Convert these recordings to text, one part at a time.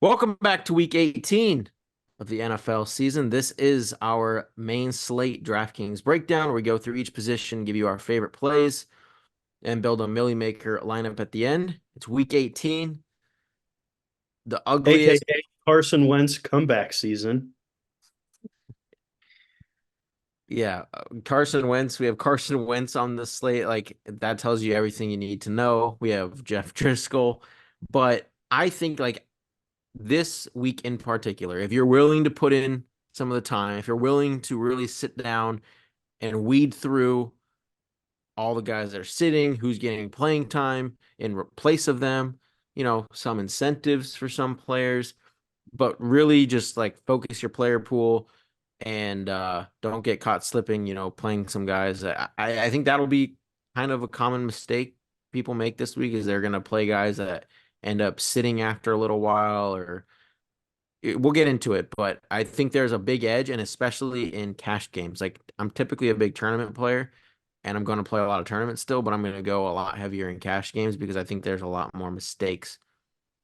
Welcome back to week 18 of the NFL season. This is our main slate Draftkings breakdown where we go through each position, give you our favorite plays, and build a Millie Maker lineup at the end. It's week 18. The ugliest. AKA Carson Wentz comeback season. Yeah, Carson Wentz. We have Carson Wentz on the slate. Like, that tells you everything you need to know. We have Jeff Driscoll. But I think, like, this week in particular, if you're willing to put in some of the time, if you're willing to really sit down and weed through all the guys that are sitting, who's getting playing time in place of them, some incentives for some players, but really just like focus your player pool and don't get caught slipping, playing some guys. I think that'll be kind of a common mistake people make this week is they're going to play guys that end up sitting after a little while or we'll get into it, but I think there's a big edge, and especially in cash games. Like I'm typically a big tournament player, and I'm going to play a lot of tournaments still, but I'm going to go a lot heavier in cash games because I think there's a lot more mistakes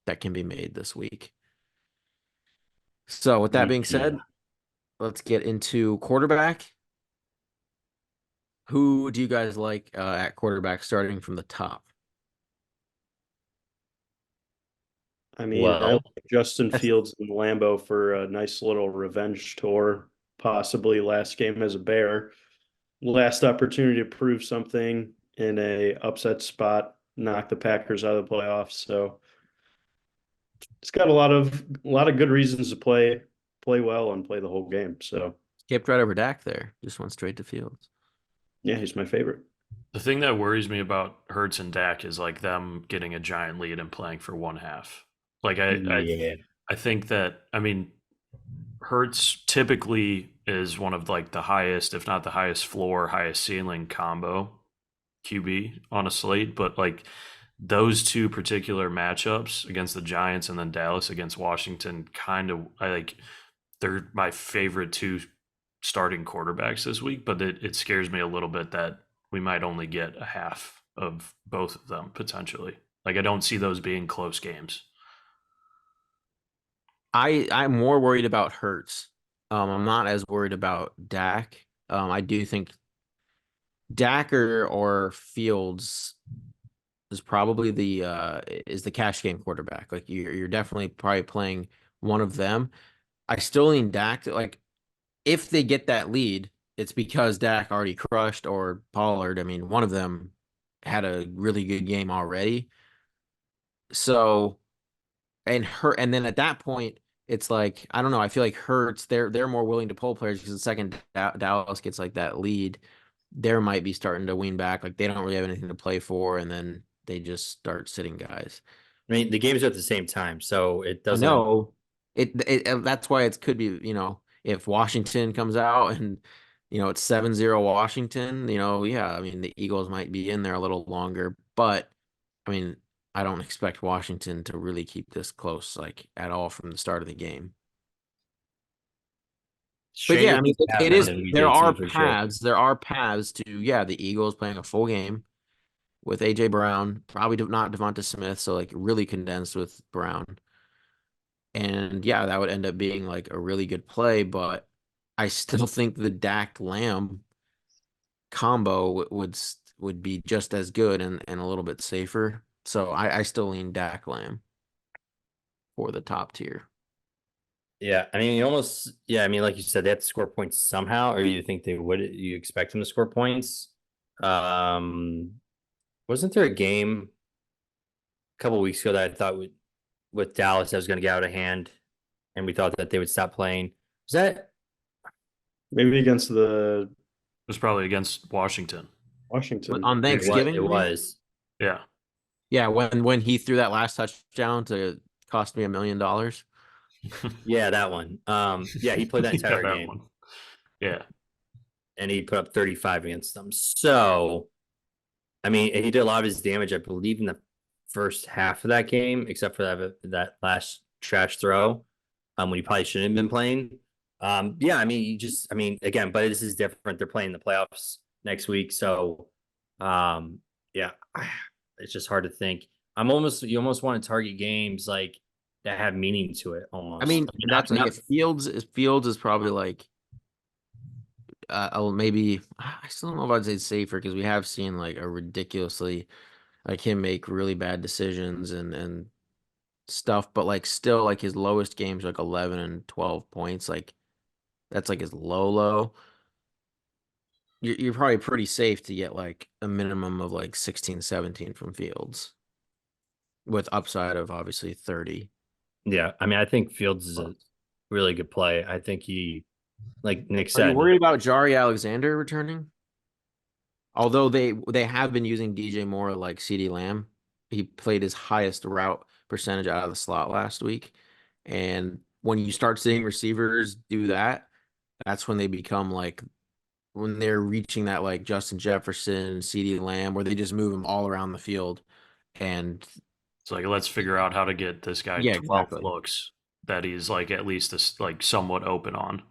that can be made this week. So with that being Yeah. said, let's get into quarterback. Who do you guys like at quarterback starting from the top? I Well, like Justin That's Fields and Lambeau for a nice little revenge tour, possibly last game as a Bear. Last opportunity to prove something in a upset spot, knock the Packers out of the playoffs. So it's got a lot of good reasons to play well and play the whole game. So skipped right over Dak there. Just went straight to Fields. yeah, he's my favorite. the thing that worries me about Hurts and Dak is like them getting a giant lead and playing for one half. Like Yeah. I think that Hurts typically is one of like the highest, if not the highest floor, highest ceiling combo QB on a slate, but like those two particular matchups against the Giants and then Dallas against Washington they're my favorite two starting quarterbacks this week, but it scares me a little bit that we might only get a half of both of them potentially. Like I don't see those being close games. I'm more worried about Hurts. I'm not as worried about Dak. I do think Dak or Fields is probably the cash game quarterback. Like you're definitely probably playing one of them. I still lean Dak to, like if they get that lead, it's because Dak already crushed or Pollard. I mean, one of them had a really good game already. So and then at that point, it's like I don't know. I feel like Hurts they're more willing to pull players because the second Dallas gets like that lead, there might be starting to wean back. Like they don't really have anything to play for, and then they just start sitting guys. I mean, the games are at the same time, so it I doesn't. know it that's why it could be, if Washington comes out and it's 7-0 Washington, yeah, I mean the Eagles might be in there a little longer, but I mean I don't expect Washington to really keep this close like at all from the start of the game. But yeah, Stranger I mean things have it happened is in week there are 18 for sure. paths to the Eagles playing a full game with AJ Brown, probably not Devonta Smith, so like really condensed with Brown. And yeah, that would end up being like a really good play, but I still think the Dak Lamb combo would be just as good and a little bit safer. So I still lean Dak Lamb for the top tier. Yeah, I mean, yeah, I mean, like you said, they have to score points somehow, or you think they would? You expect them to score points? Um, wasn't there a game a couple weeks ago that I thought with Dallas that was going to get out of hand, and we thought that they would stop playing? Was that Maybe against the It was probably against Washington. Washington. On it was? Thanksgiving, It you mean? was. Yeah. Yeah, when he threw that last touchdown to cost me $1 million. Yeah, that one. Yeah, he played that Yeah, entire that game, one. Yeah. and he put up 35 against them. So I mean, he did a lot of his damage, I believe, in the first half of that game, except for that last trash throw, when he probably shouldn't have been playing. Yeah, I mean, I mean, again, but this is different. They're playing the playoffs next week, so, yeah, it's just hard to think. You almost want to target games like that have meaning to it I almost. mean, I mean, that's like not if Fields is probably like maybe I still don't know if I'd say safer because we have seen like a ridiculously like him make really bad decisions and stuff, but like still like his lowest games like 11 and 12 points, like that's like his low. You're probably pretty safe to get like a minimum of like 16, 17 from Fields with upside of obviously 30. yeah. I mean, I think Fields is a really good play. I think he, like Nick Are you said, worried about Jari Alexander returning? Although they have been using DJ Moore like CeeDee Lamb, he played his highest route percentage out of the slot last week. And when you start seeing receivers do that, that's when they become like when they're reaching that like Justin Jefferson, CeeDee Lamb, where they just move them all around the field. And It's like let's figure out how to get this guy yeah, 12 exactly. looks that he's like at least like somewhat open on.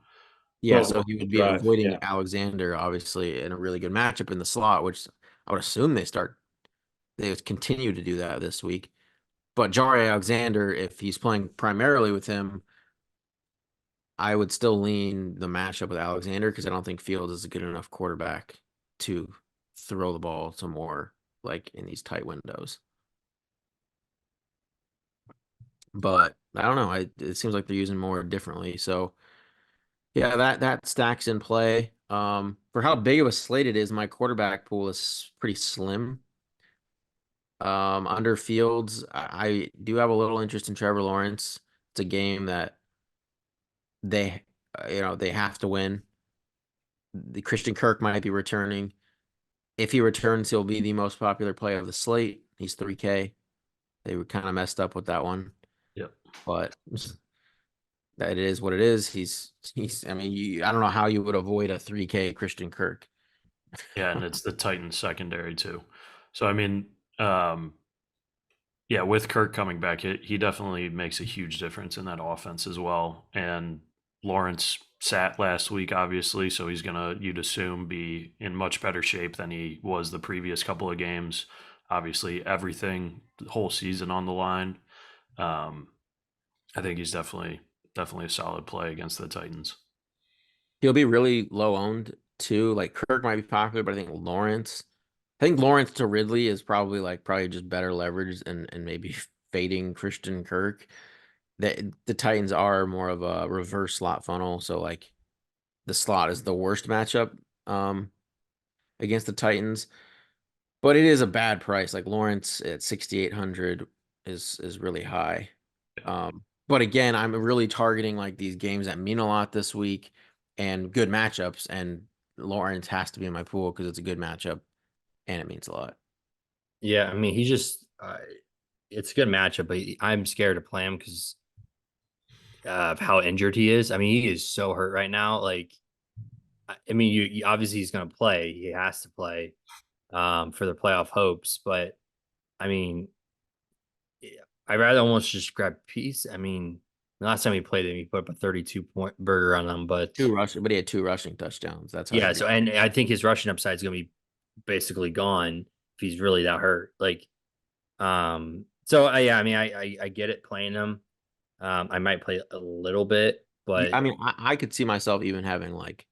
Yeah, Well, so he would be drive. avoiding Yeah. Alexander obviously in a really good matchup in the slot, which I would assume they would continue to do that this week. But Jari Alexander, if he's playing primarily with him, I would still lean the matchup with Alexander because I don't think Fields is a good enough quarterback to throw the ball to more like in these tight windows. But I don't know. It seems like they're using more differently. So yeah, that stacks in play. For how big of a slate it is, my quarterback pool is pretty slim. Under Fields, I do have a little interest in Trevor Lawrence. It's a game that they they have to win. The Christian Kirk might be returning. If he returns, he'll be the most popular play of the slate. He's 3K. They were kind of messed up with that one, Yep. but that it is what it is. I mean, I don't know how you would avoid a 3K Christian Kirk. Yeah, and it's the Titans secondary too. So I mean, um, yeah, with Kirk coming back, he definitely makes a huge difference in that offense as well. And Lawrence sat last week, obviously, so he's gonna, you'd assume, be in much better shape than he was the previous couple of games. Obviously, everything, the whole season on the line. Um, I think he's definitely a solid play against the Titans. He'll be really low owned too. Like Kirk might be popular, but I think Lawrence to Ridley is probably just better leverage and maybe fading Christian Kirk. The Titans are more of a reverse slot funnel, so like the slot is the worst matchup against the Titans, but it is a bad price. Like Lawrence at 6,800 is really high. Yeah, But again, I'm really targeting like these games that mean a lot this week and good matchups, and Lawrence has to be in my pool because it's a good matchup and it means a lot. yeah. I mean, he just it's a good matchup, but I'm scared to play him because of how injured he is. I mean, he is so hurt right now. Like, I mean, you obviously he's going to play. He has to play for the playoff hopes. But I mean, yeah, I'd rather almost just grab peace. I mean, the last time he played him, he put up a 32-point burger on them. But But he had two rushing touchdowns. That's how yeah, you so get. and I think his rushing upside is going to be basically gone if he's really that hurt. Like, so yeah, I mean, I get it playing him. I might play a little bit, but I mean, I could see myself even having like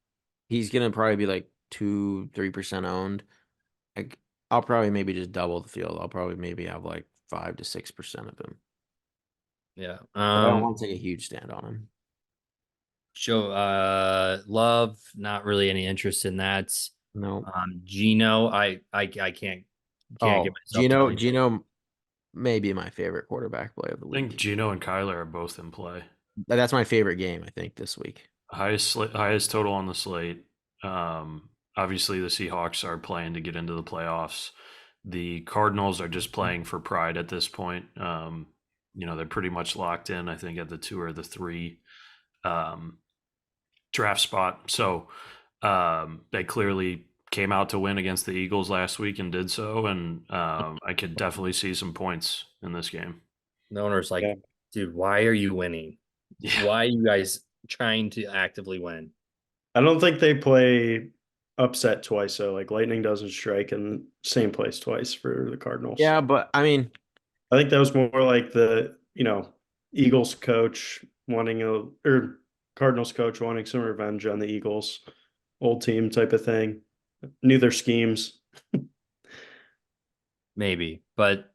he's gonna probably be like 2-3% owned. Like I'll probably maybe just double the field. I'll probably maybe have like 5 to 6% of him, yeah. but I don't want to take a huge stand on him. Joe, Love, not really any interest in that. No. Gino, I can't get Oh, myself to play. Gino may be my favorite quarterback play of the I think week. Gino and Kyler are both in play. That's my favorite game, I think, this week. Highest total on the slate. Obviously, the Seahawks are playing to get into the playoffs. The Cardinals are just playing for pride at this point. They're pretty much locked in, I think, at the 2 or the 3 um, draft spot. So they clearly came out to win against the Eagles last week and did so. And I could definitely see some points in this game. The owner's Yeah. like, dude, why are you winning? Yeah. Why are you guys trying to actively win? I don't think they play upset twice. So like lightning doesn't strike in same place twice for the Cardinals. Yeah, but I mean, I think that was more like the Eagles coach wanting or Cardinals coach wanting some revenge on the Eagles, old team type of thing. Knew their schemes. Maybe, but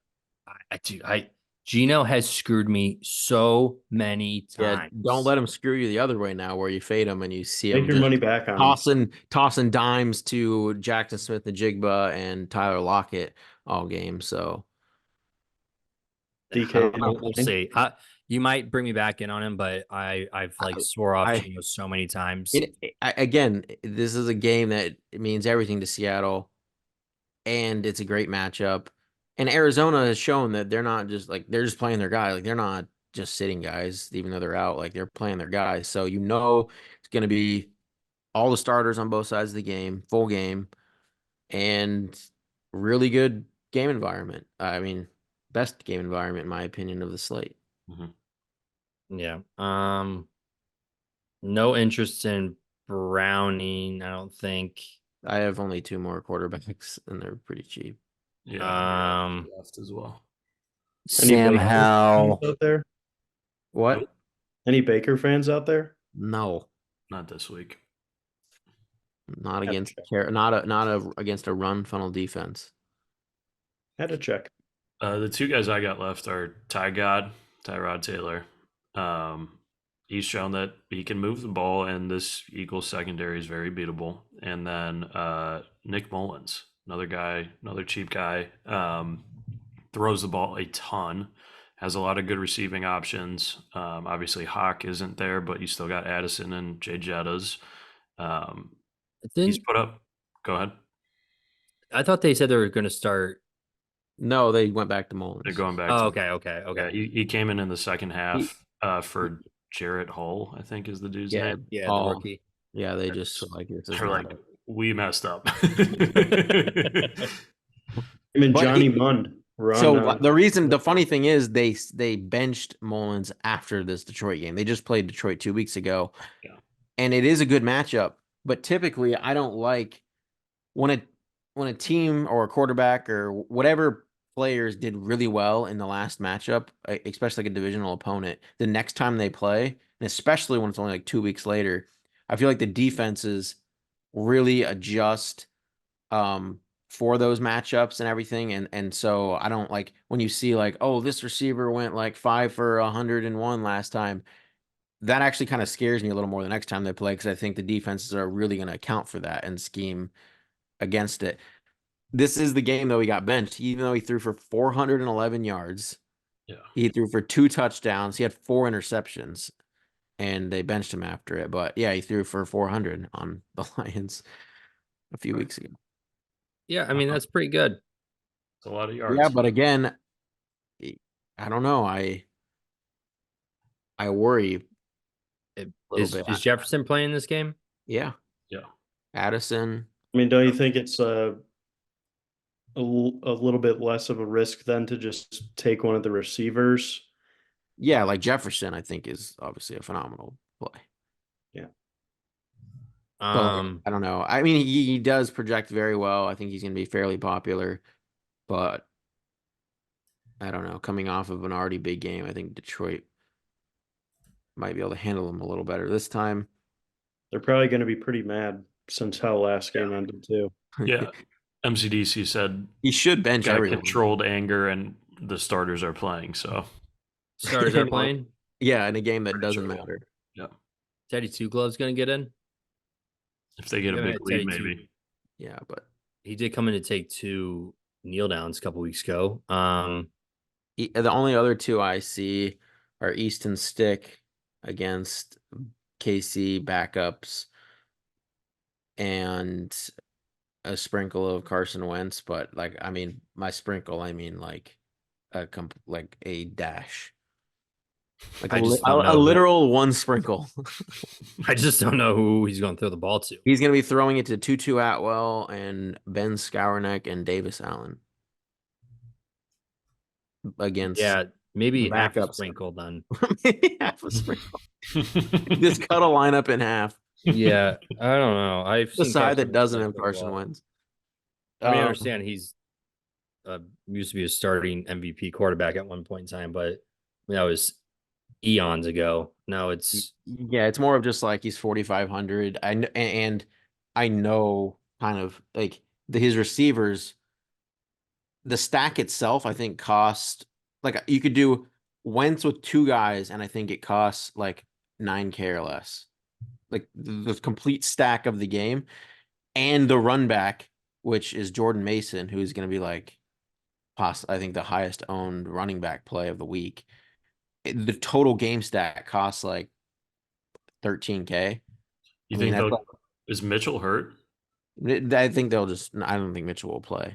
I Gino has screwed me so many Yeah, don't times. let him screw you the other way now, where you fade him and you see Make him your just money back on them. tossing dimes to Jackson Smith and Jigba and Tyler Lockett all game. So I DK don't know. don't We'll mind. see. You might bring me back in on him, but I've like swore off I Gino so many times. again, this is a game that it means everything to Seattle, and it's a great matchup. And Arizona has shown that they're not just like they're just playing their guy. Like they're not just sitting guys, even though they're out. Like they're playing their guys. So you know it's going to be all the starters on both sides of the game, full game, and really good game environment. I mean, best game environment in my opinion of the slate. Mhm. Yeah. No interest in Browning, I don't think. I have only two more quarterbacks, and they're pretty cheap. Yeah, Um, left as well. Any Sam Baker fans Howell. out there? Nope, What? Any Baker fans out there? No, not this week. not Had to against check. not against a run funnel defense. Had to check. The two guys I got left are Tyrod Taylor. He's shown that he can move the ball, and this Eagles secondary is very beatable. And then Nick Mullins, another guy, another cheap guy, throws the ball a ton, has a lot of good receiving options. Obviously, Hawk isn't there, but you still got Addison and Jay Jettas. He's Didn't put up. Go ahead. I thought they said they were going to start? No, they went back to They're Mullins. going back Oh, to. okay. Yeah, he came in the second He, half for Jarrett Hull, I think is the dude's yeah, name. Yeah, the all rookie. yeah, they just were like this is They're not like, a we messed up. Him and but Johnny Mund were on. so the funny thing is they benched Mullins after this Detroit game. They just played Detroit 2 weeks ago, Yeah. and it is a good matchup. But typically, I don't like when a team or a quarterback or whatever players did really well in the last matchup, especially like a divisional opponent, the next time they play, and especially when it's only like 2 weeks later, I feel like the defenses really adjust for those matchups and everything. And so I don't like when you see like, oh, this receiver went like 5 for 101 last time. That actually kind of scares me a little more the next time they play because I think the defenses are really going to account for that and scheme against it. This is the game though he got benched, even though he threw for 411 yards. Yeah. He threw for 2 touchdowns. He had 4 interceptions, and they benched him after it. But yeah, he threw for 400 on the Lions a few weeks ago. Yeah, I mean that's pretty good. It's a lot of Yeah, yards. but again, I don't know. I worry a little bit. Is Jefferson playing this game? Yeah, Yeah. Addison. I mean, don't you think it's a little bit less of a risk than to just take one of the receivers? Yeah, like Jefferson, I think is obviously a phenomenal play. Yeah. But like, I don't know. I mean, he does project very well. I think he's going to be fairly popular, but I don't know. Coming off of an already big game, I think Detroit might be able to handle him a little better this time. They're probably going to be pretty mad since how last game ended too. Yeah. MCDC said He should bench got everyone. controlled anger and the starters are playing. So Starters are playing. Yeah, in a game that Pretty doesn't sure, yeah. matter. Yeah. Teddy Two Gloves going to get in. If they get a We haven't big had lead, Teddy maybe. Yeah, but He did come in to take 2 kneel downs a couple weeks ago. the only other two I see are Easton Stick against KC backups and a sprinkle of Carson Wentz. But like, I mean, my sprinkle, I mean like like a dash, like I just don't a know. literal one sprinkle. I just don't know who he's going to throw the ball to. He's going to be throwing it to Tutu Atwell and Ben Skowronek and Davis Allen against Yeah, maybe the half a backups. sprinkle then. Maybe half a sprinkle. Just cut a lineup in half. Yeah, I don't know. I've The seen side Carson that Wentz doesn't play have pretty Carson well. Wentz. I mean, I understand he's used to be a starting MVP quarterback at one point in time, but that was eons ago. No, it's Yeah, it's more of just like he's 4,500. And I know kind of like his receivers, the stack itself, I think cost like you could do Wentz with two guys, and I think it costs like 9K or less. Like the complete stack of the game and the run back, which is Jordan Mason, who's going to be like I think the highest owned running back play of the week. The total game stack costs like 13K. You I mean, think that's they'll is Mitchell hurt? I think they'll just. I don't think Mitchell will play.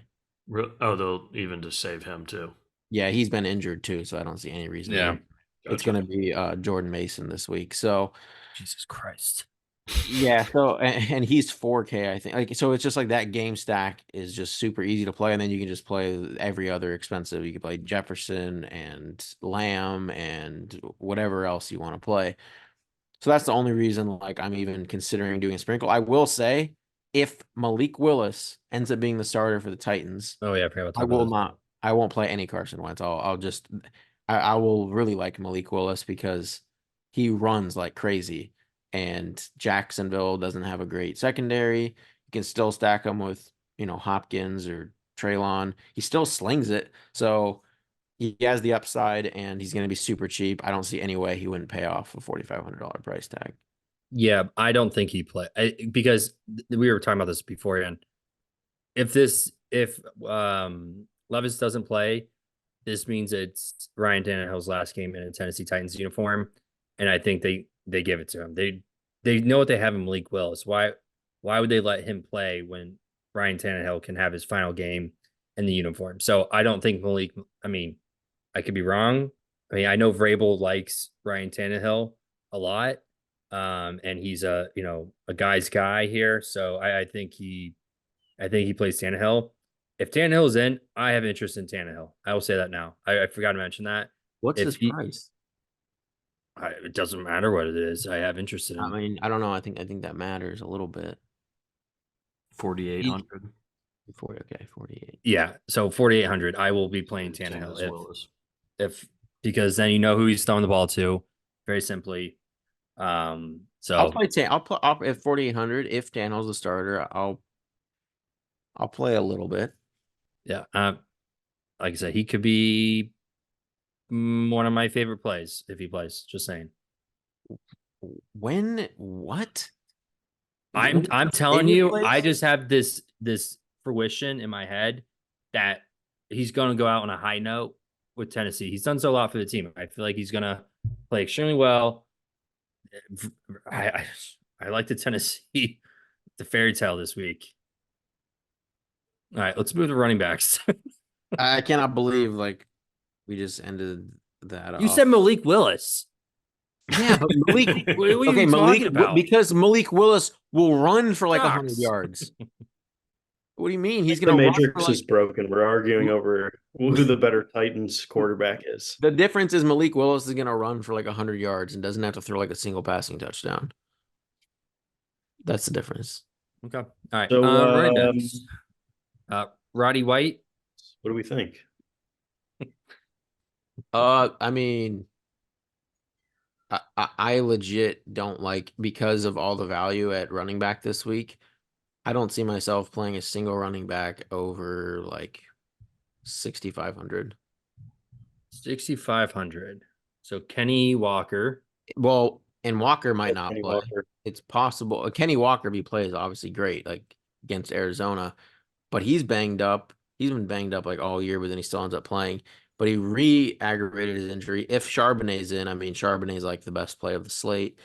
Oh, they'll even just save him too. Yeah, he's been injured too, so I don't see any reason. yeah. It's Gotcha. going to be Jordan Mason this week. So Jesus Christ. yeah, so and he's 4K, I think. Like so, it's just like that game stack is just super easy to play, and then you can just play every other expensive. You can play Jefferson and Lamb and whatever else you want to play. So that's the only reason like I'm even considering doing a sprinkle. I will say if Malik Willis ends up being the starter for the Titans, Oh yeah, I forgot to I talk about will this. not I won't play any Carson Wentz. I'll just I will really like Malik Willis because he runs like crazy and Jacksonville doesn't have a great secondary. You can still stack him with, Hopkins or Traylon. He still slings it. So he has the upside and he's going to be super cheap. I don't see any way he wouldn't pay off a $4,500 price tag. Yeah, I don't think he play because we were talking about this beforehand. If Levis doesn't play, this means it's Ryan Tannehill's last game in a Tennessee Titans uniform, and I think they give it to him. They know what they have in Malik Willis. Why would they let him play when Ryan Tannehill can have his final game in the uniform? So I don't think Malik. I mean, I could be wrong. I mean, I know Vrabel likes Ryan Tannehill a lot, and he's a guy's guy here. So I think he plays Tannehill. If Tannehill's in, I have interest in Tannehill. I will say that now. I forgot to mention that. What's If his he, price? it doesn't matter what it is. I have interest in I him. mean, I don't know. I think that matters a little bit. 4,800. 40, okay, 48. Yeah. So 4,800. I will be playing Same Tannehill as Willis. if because then you know who he's throwing the ball to. Very simply. I'll So play Tan. I'll play at 4,800 if Daniel's the starter. I'll play a little bit. yeah. Like I said, he could be one of my favorite plays if he plays. Just saying. When what? I'm telling Any you, I place? just have this fruition in my head that he's gonna go out on a high note with Tennessee. He's done so a lot for the team. I feel like he's gonna play extremely well. I I, I like the Tennessee the fairy tale this week. All right, let's move to running backs. I cannot believe like we just ended that You off. said Malik Willis. Yeah, but Malik. What are Okay, you talking about? because Malik Willis will run for like 100 Sucks. yards. What do you mean? He's The gonna run for Matrix is like broken. We're arguing over who the better Titans quarterback is. the difference is Malik Willis is gonna run for like 100 yards and doesn't have to throw like a single passing touchdown. That's the difference. Okay. All right. So, Running backs. Roddy White. what do we think? I mean, I legit don't like because of all the value at running back this week. I don't see myself playing a single running back over like 6,500. 6,500. So Kenny Walker. Well, and Walker might not Kenny play. Walker. It's possible. Kenny Walker, if he plays, obviously great, like against Arizona, but he's banged up. He's been banged up like all year, but then he still ends up playing. But he re-aggravated his injury. If Charbonnet's in, I mean, Charbonnet's like the best play of the slate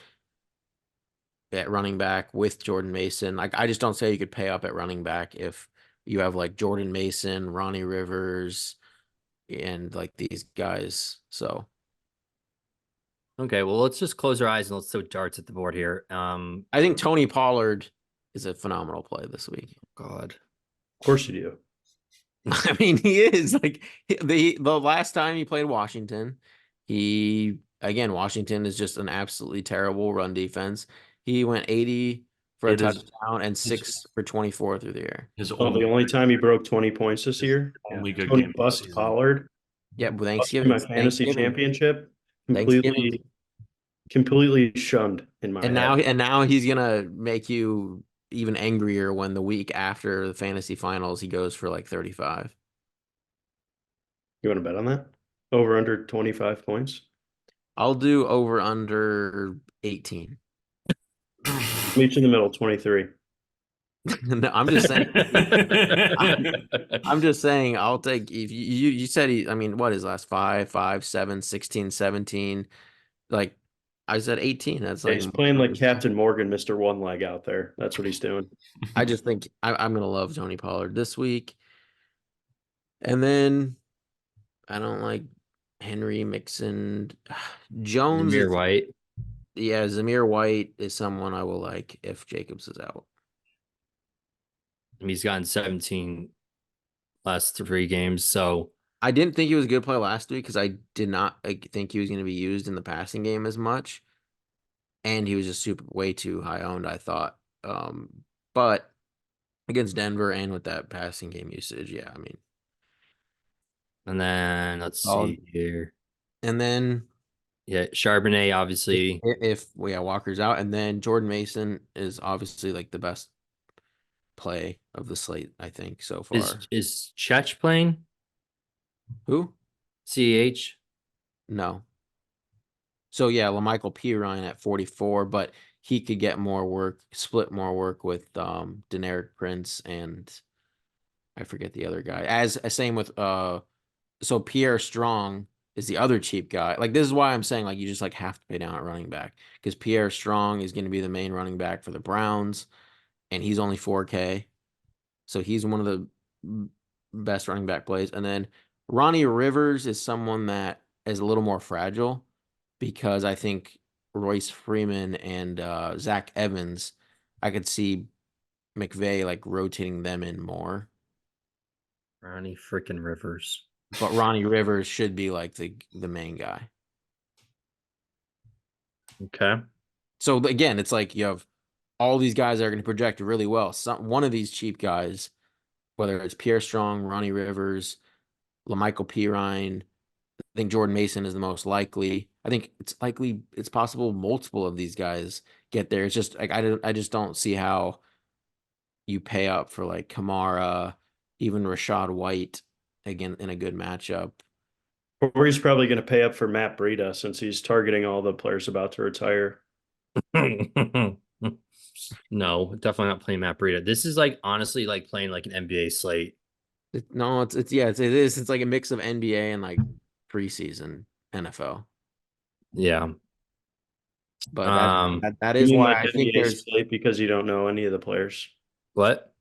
at running back with Jordan Mason. Like, I just don't say you could pay up at running back if you have like Jordan Mason, Ronnie Rivers, and like these guys. So Okay, well, let's just close our eyes and let's throw darts at the board here. I think Tony Pollard is a phenomenal play this week. God. Of course you do. I mean, he is like the last time he played Washington, Washington is just an absolutely terrible run defense. He went 80 for a touchdown and 6 for 24 through the air. His Oh, the only time he broke 20 points this year. only good Tony game of the Bust season. Pollard. Yeah, My fantasy championship. Completely completely shunned in my head. And now he's gonna make you even angrier when the week after the fantasy finals he goes for like 35. You want to bet on that? Over under 25 points? I'll do over under 18. Meet you in the middle, 23. No, I'm just saying. I'm just saying I'll take if you said I mean, what is last 5, 7, 16, 17? Like I said 18. That's Yeah, like he's more playing like than Captain Morgan, Mr. One Leg out there. That's what he's doing. I just think I'm gonna love Tony Pollard this week. And then I don't like Henry Mixon. Jones Zamir is White. yeah, Zamir White is someone I will like if Jacobs is out. He's gotten 17 last 3 games. So I didn't think he was a good play last week because I did not think he was going to be used in the passing game as much, and he was just super way too high owned, I thought. But against Denver and with that passing game usage, yeah, I mean, and then let's solid. see here. And then Yeah, Charbonnet obviously if yeah, Walker's out, and then Jordan Mason is obviously like the best play of the slate, I think, so far. is Chech playing? Who? CH. No. So yeah, LaMichael Pirine at 44, but he could get more work, split more work with Deneric Prince and I forget the other guy. As same with so Pierre Strong is the other cheap guy. Like this is why I'm saying like you just like have to pay down at running back because Pierre Strong is going to be the main running back for the Browns and he's only 4K. So he's one of the best running back plays. And then Ronnie Rivers is someone that is a little more fragile because I think Royce Freeman and Zach Evans, I could see McVay like rotating them in more. Ronnie freaking Rivers. But Ronnie Rivers should be like the main guy. Okay. So again, it's like you have all these guys that are going to project really well. One of these cheap guys, whether it's Pierre Strong, Ronnie Rivers, LaMichael Pirine, I think Jordan Mason is the most likely. I think it's likely it's possible multiple of these guys get there. It's just like I just don't see how you pay up for like Kamara, even Rashad White again in a good matchup. Or he's probably going to pay up for Matt Breida since he's targeting all the players about to retire. No, definitely not playing Matt Breida. This is like honestly like playing like an NBA slate. No, it's yeah, it is. It's like a mix of NBA and like preseason NFL. Yeah. But Um, that You is mean why like I think NBA there's slate because you don't know any of the players? what?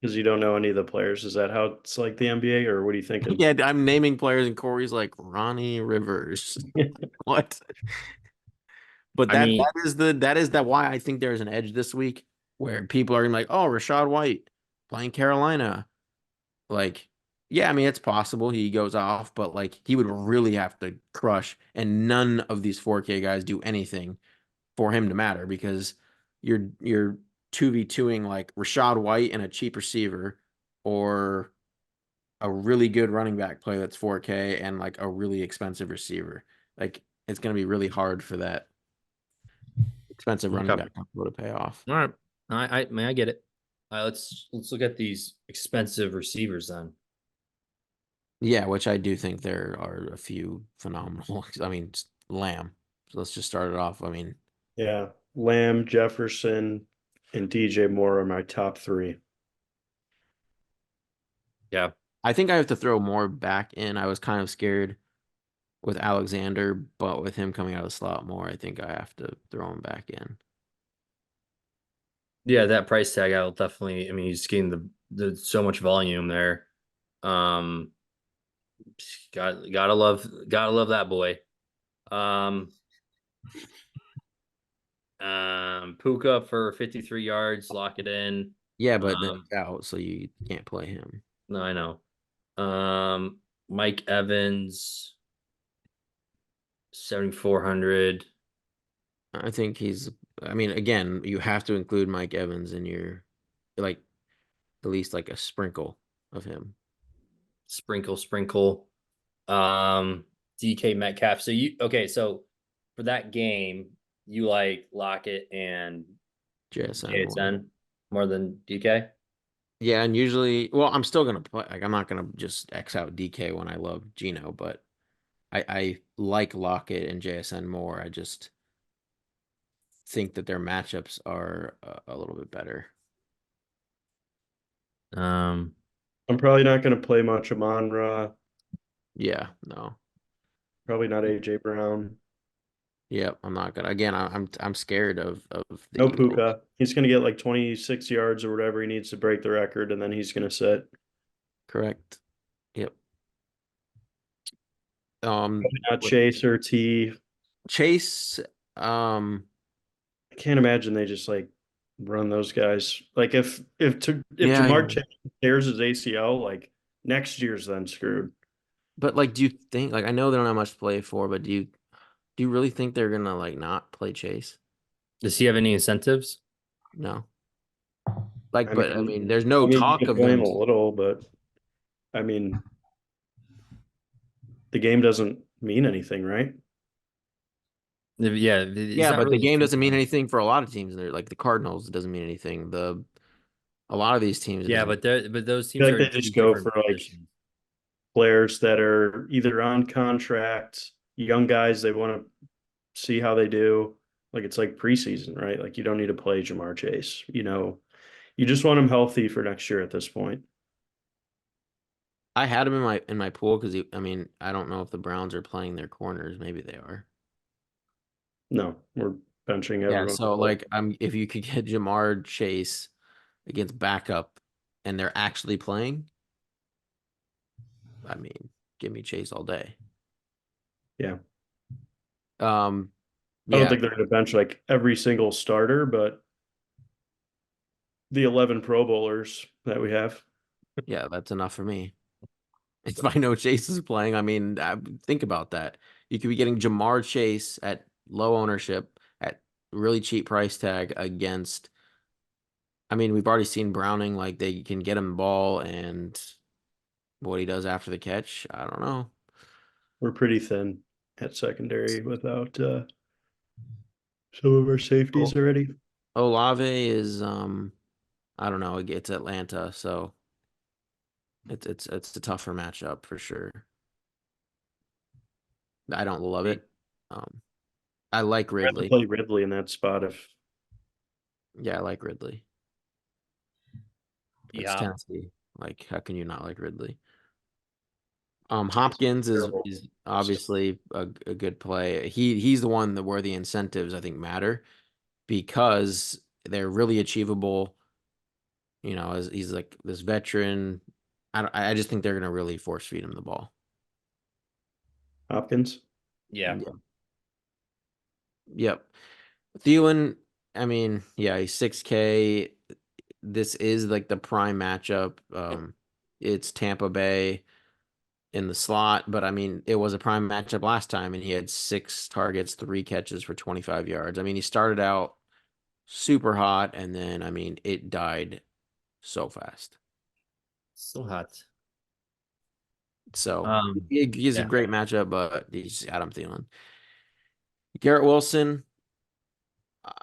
Because you don't know any of the players. Is that how it's like the NBA, or what are you thinking? yeah, I'm naming players and Corey's like Ronnie Rivers. What? But I mean, that is that why I think there's an edge this week where people are gonna be like, oh, Rashad White playing Carolina. Like, yeah, I mean it's possible he goes off, but like he would really have to crush, and none of these 4K guys do anything for him to matter because you're 2v2ing like Rashad White and a cheap receiver or a really good running back play that's 4K and like a really expensive receiver. Like it's gonna be really hard for that expensive running okay. back combo to pay off. All right. I get it. Let's look at these expensive receivers then. Yeah, which I do think there are a few phenomenal. I mean, Lamb. So let's just start it off. I mean, Yeah, Lamb, Jefferson, and DJ Moore are my top three. Yeah. I think I have to throw more back in. I was kind of scared with Alexander, but with him coming out of the slot more, I think I have to throw him back in. Yeah, that price tag I'll definitely I mean he's getting the so much volume there. Um gotta love that boy. Um Puka for 53 yards, lock it in. Yeah, but then Um he's out, so you can't play him. no, I know. Mike Evans 7,400. I think he's. I mean, again, you have to include Mike Evans in your, like, at least like a sprinkle of him. Sprinkle. DK Metcalf. So you okay, so for that game, you like Lockett and JSN more. JSN more than DK? Yeah, and usually, well, I'm still gonna play. Like, I'm not gonna just X out DK when I love Gino, but I like Lockett and JSN more. I just think that their matchups are a little bit better. Um, I'm probably not going to play much Amon-Ra. Yeah, no. Probably not AJ Brown. Yep, I'm not gonna. Again, I'm scared of the No Eagles. Puka. He's going to get like 26 yards or whatever he needs to break the record, and then he's going to sit. Correct. Yep. Probably not With Chase or T. Chase, um, I can't imagine they just like run those guys. Like if yeah, Jamar Chase tears his ACL, like next year's then screwed. but like, do you think like I know they don't have much to play for, but do you really think they're gonna like not play Chase? does he have any incentives? No. Like, I but I mean, mean, there's no you talk can of play them. him a little, but I mean, the game doesn't mean anything, right? Yeah, it's Yeah, not but the really. game doesn't mean anything for a lot of teams. They're like the Cardinals, it doesn't mean anything. A lot of these teams, it Yeah, doesn't. but those I feel teams like are they in two just go different for like positions. players that are either on contract, young guys, they want to see how they do. Like it's like preseason, right? Like you don't need to play Jamar Chase. You just want him healthy for next year at this point. I had him in my pool because I mean, I don't know if the Browns are playing their corners. Maybe they are. No, we're benching Yeah, everyone. so like if you could get Jamar Chase against backup and they're actually playing, I mean, give me Chase all day. Yeah. Um, I don't yeah, think they're going to bench like every single starter, but the 11 Pro Bowlers that we have. yeah, that's enough for me. If I know Chase is playing, I mean, think about that. You could be getting Jamar Chase at low ownership at really cheap price tag against. I mean, we've already seen Browning, like they can get him the ball and what he does after the catch. I don't know. We're pretty thin at secondary without some of our safeties Oh, already. Olave is I don't know, it's Atlanta, so it's a tougher matchup for sure. I don't love it. Um I like I have to Ridley. play Ridley in that spot if Yeah, I like Ridley. It's Yeah, Tennessee. Like, how can you not like Ridley? Hopkins terrible. is obviously a good play. He's the one that where the incentives I think matter because they're really achievable. You know, as he's like this veteran. I just think they're gonna really force feed him the ball. Hopkins. yeah. Yeah. Yep. Thielen, I mean, yeah, he's 6K. This is like the prime matchup. It's Tampa Bay in the slot, but I mean, it was a prime matchup last time, and he had 6 targets, 3 catches for 25 yards. I mean, he started out super hot, and then I mean, it died so fast. Still hot. So he's a Yeah, great matchup, but he's Adam Thielen. Garrett Wilson,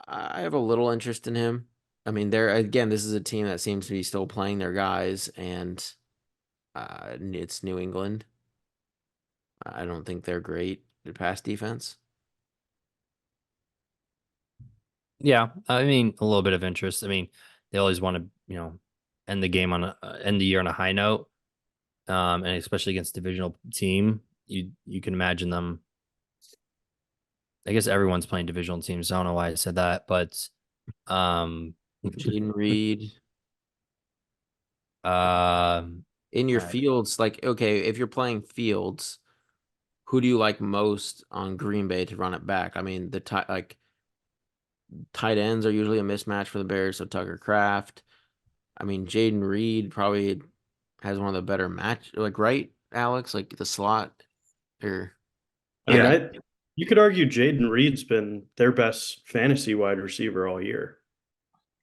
I have a little interest in him. I mean, there again, this is a team that seems to be still playing their guys, and it's New England. I don't think they're great at pass defense. yeah. I mean, a little bit of interest. I mean, they always want to, end the game on end the year on a high note, and especially against a divisional team, you can imagine them. I guess everyone's playing divisional teams. So I don't know why I said that, but um, Jaden Reed um, in your I- fields, like okay, if you're playing fields, who do you like most on Green Bay to run it back? I mean, tight ends are usually a mismatch for the Bears, so Tucker Kraft. I mean, Jaden Reed probably has one of the better match, like right, Alex, like the slot, or I mean, yeah, you could argue Jaden Reed's been their best fantasy wide receiver all year.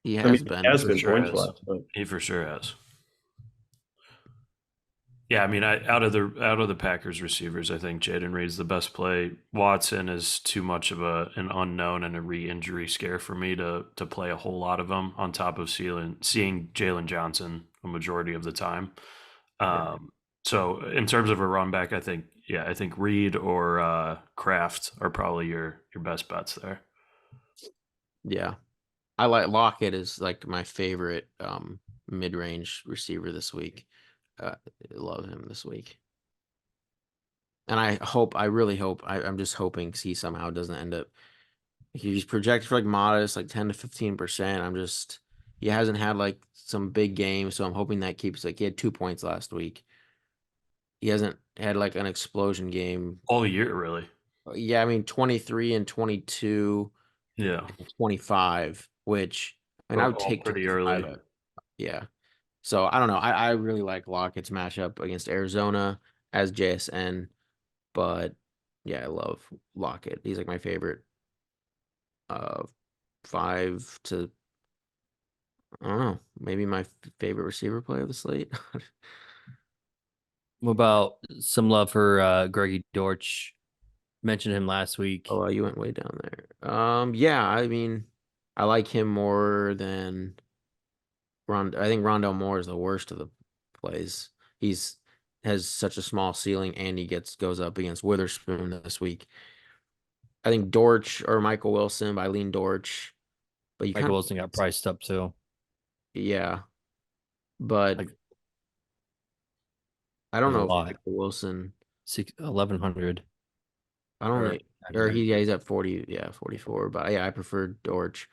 he I mean, has he been has For been sure point has. flat, but He for sure has. Yeah, I mean, out of the Packers receivers, I think Jaden Reed's the best play. Watson is too much of an unknown and a re-injury scare for me to play a whole lot of him. On top of seeing Jalen Johnson a majority of the time. Yeah. So in terms of a run back, I think Reed or Kraft are probably your best bets there. Yeah. I like Lockett is like my favorite mid-range receiver this week. I love him this week. And I really hope, I'm just hoping he somehow doesn't end up, he's projected for like modest, like 10 to 15%. He hasn't had like some big games, so I'm hoping that keeps, like, he had 2 points last week. He hasn't had like an explosion game. All year, really. Yeah, I mean, 23 and 22 Yeah, and 25, which, I mean, I but would all take pretty 25. early. Yeah. So I don't know. I really like Lockett's matchup against Arizona as JSN, but yeah, I love Lockett. He's like my favorite uh 5 to, I don't know, maybe my favorite receiver play of the slate. What about some love for Greggy Dortch? Mentioned him last week. Oh, you went way down there. Yeah, I mean, I like him more than I think Rondell Moore is the worst of the plays. He's has such a small ceiling, and he goes up against Witherspoon this week. I think Dortch or Michael Wilson, but I lean Dortch. But you kind Michael Wilson got priced up too, yeah. But like I don't there's a know if lot. Michael Wilson. 1100 I don't know. or Or 99. he's at 40, yeah, 44. But yeah, I prefer Dortch.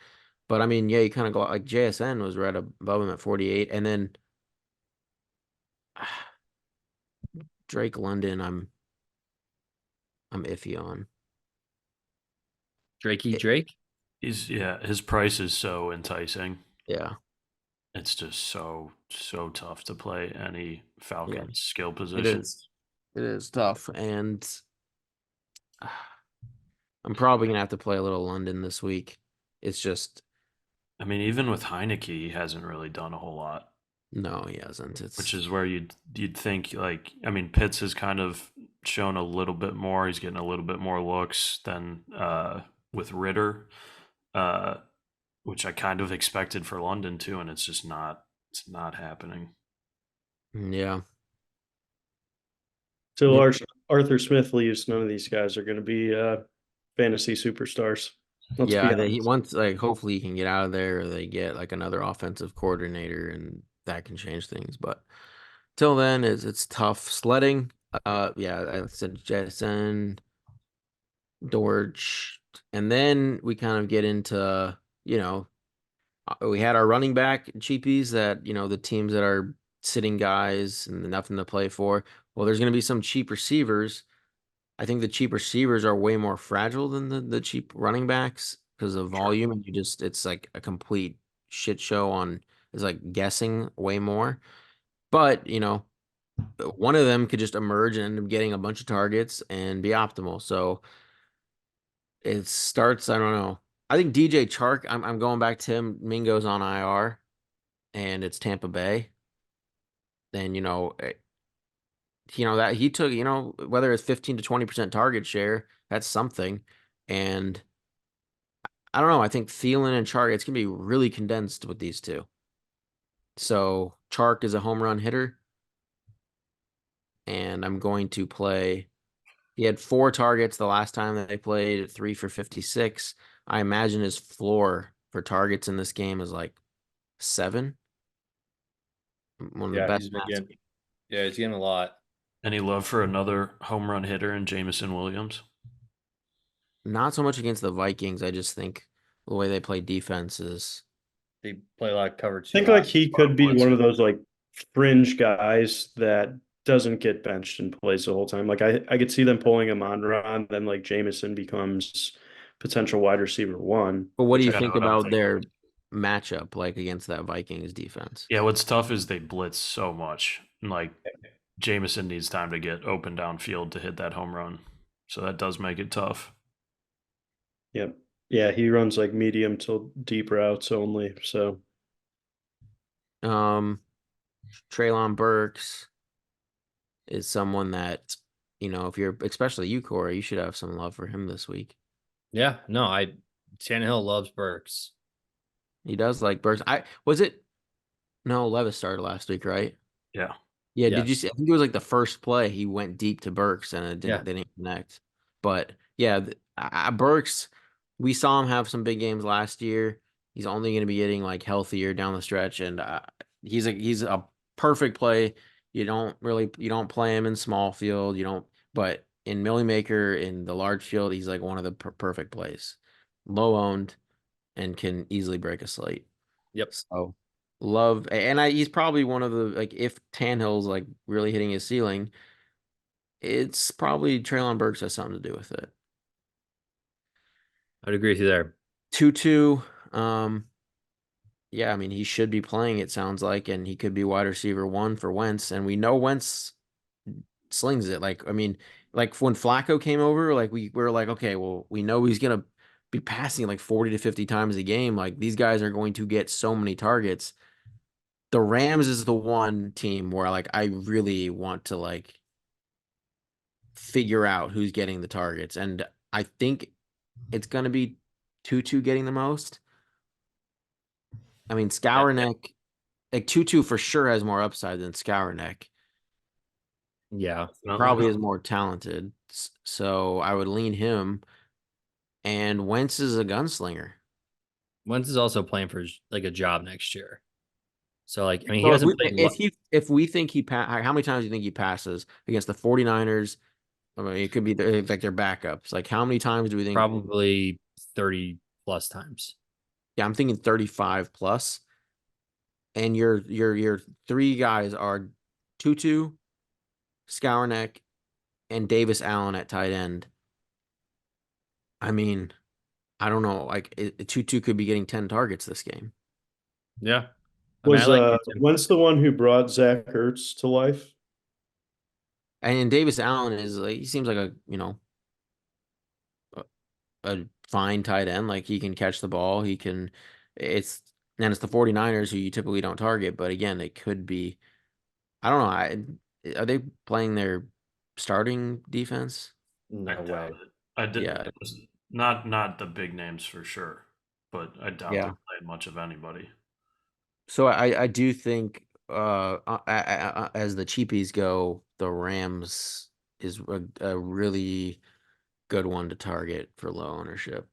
But I mean, yeah, you kind of go like JSN was right above him at 48, and then Drake London, I'm iffy on. Drakey It, Drake. His price is so enticing. yeah, It's just so tough to play any yeah, Falcons skill it position. is. It is tough, and I'm probably gonna have to play a little London this week. It's just I mean, even with Heineke, he hasn't really done a whole lot, no, he hasn't. which It's is where you'd think like I mean, Pitts has kind of shown a little bit more. He's getting a little bit more looks than with Ritter, uh, which I kind of expected for London too, and it's not happening. yeah, Till yeah, Arthur Smith leaves, none of these guys are going to be fantasy superstars. Let's be yeah. He honest. wants, like, hopefully he can get out of there, or they get like another offensive coordinator, and that can change things. But till then, it's tough sledding. Yeah, I said Jetson, Dortch, and then we kind of get into, you know, we had our running back cheapies that, the teams that are sitting guys and nothing to play for. Well, there's going to be some cheap receivers. I think the cheap receivers are way more fragile than the cheap running backs because of Sure. volume, and it's like a complete shit show on, it's like guessing way more. But, one of them could just emerge and end up getting a bunch of targets and be optimal. So it starts, I don't know. I think DJ Chark, I'm going back to him. Mingo's on IR, and it's Tampa Bay. Then, that he took, whether it's 15 to 20% target share, that's something. And I don't know. I think Thielen and Chark, it's gonna be really condensed with these two. So Chark is a home run hitter, and I'm going to play. He had 4 targets the last time that they played, 3 for 56. I imagine his floor for targets in this game is like 7. One of the Yeah, best he's been maths. getting. Yeah, he's getting a lot. Any love for another home run hitter in Jamison Williams? Not so much against the Vikings. I just think the way they play defense is, They play a lot of cover I two think like high. he Or could be blitz? one of those like fringe guys that doesn't get benched and plays the whole time. Like I could see them pulling him on Ron, then like Jameson becomes potential wide receiver one, but what do which you I Kind of think what I'm about thinking. their matchup like against that Vikings defense? Yeah, what's tough is they blitz so much. Like Jameson needs time to get open downfield to hit that home run. So that does make it tough. Yep. Yeah, he runs like medium till deep routes only. So Um, Traylon Burks, is someone that, if you're, especially you, Corey, you should have some love for him this week. Yeah, no, Tannehill loves Burks. He does like Burks. No, Levis started last week, right? Yeah. Yeah, did you Yes. see? I think it was like the first play he went deep to Burks and Yeah. they didn't connect. But yeah, Burks, we saw him have some big games last year. He's only going to be getting like healthier down the stretch, and he's a perfect play. You don't play him in small field. But in Millie Maker in the large field, he's like one of the perfect plays. Low owned and can easily break a slate. Yep. So love, and he's probably one of the, like, if Tannehill's like really hitting his ceiling, it's probably Traylon Burks has something to do with it. I'd agree with you there. 2-2. Yeah, I mean he should be playing, it sounds like, and he could be wide receiver one for Wentz, and we know Wentz slings it. Like, I mean, like when Flacco came over, like we were like, okay, well, we know he's gonna be passing like 40 to 50 times a game. Like these guys are going to get so many targets. The Rams is the one team where like I really want to like figure out who's getting the targets. And I think it's gonna be Tutu getting the most. I mean, Yeah. Scourneck, like Tutu for sure has more upside than Scourneck. Yeah. Definitely. Probably is more talented. So I would lean him. And Wentz is a gunslinger. Wentz is also playing for like a job next year. So like, I mean, he So if we hasn't played if we think how many times do you think he passes against the 49ers? I mean, it could be like their backups. Like how many times do we think? probably 30 plus times. Yeah, I'm thinking 35 plus. And your three guys are Tutu, Skowronek, and Davis Allen at tight end. I mean, I don't know. Like Tutu could be getting 10 targets this game. Yeah. I mean, I Was like it too. Wentz the one who brought Zach Ertz to life? And Davis Allen is like, he seems like a, a fine tight end. Like he can catch the ball. It's and it's the 49ers who you typically don't target, but again, it could be, I don't know. Are they playing their starting defense? I No doubt way. it. I did Yeah. not the big names for sure, but I doubt they're Yeah. playing much of anybody. So I do think as the cheapies go, the Rams is a really good one to target for low ownership.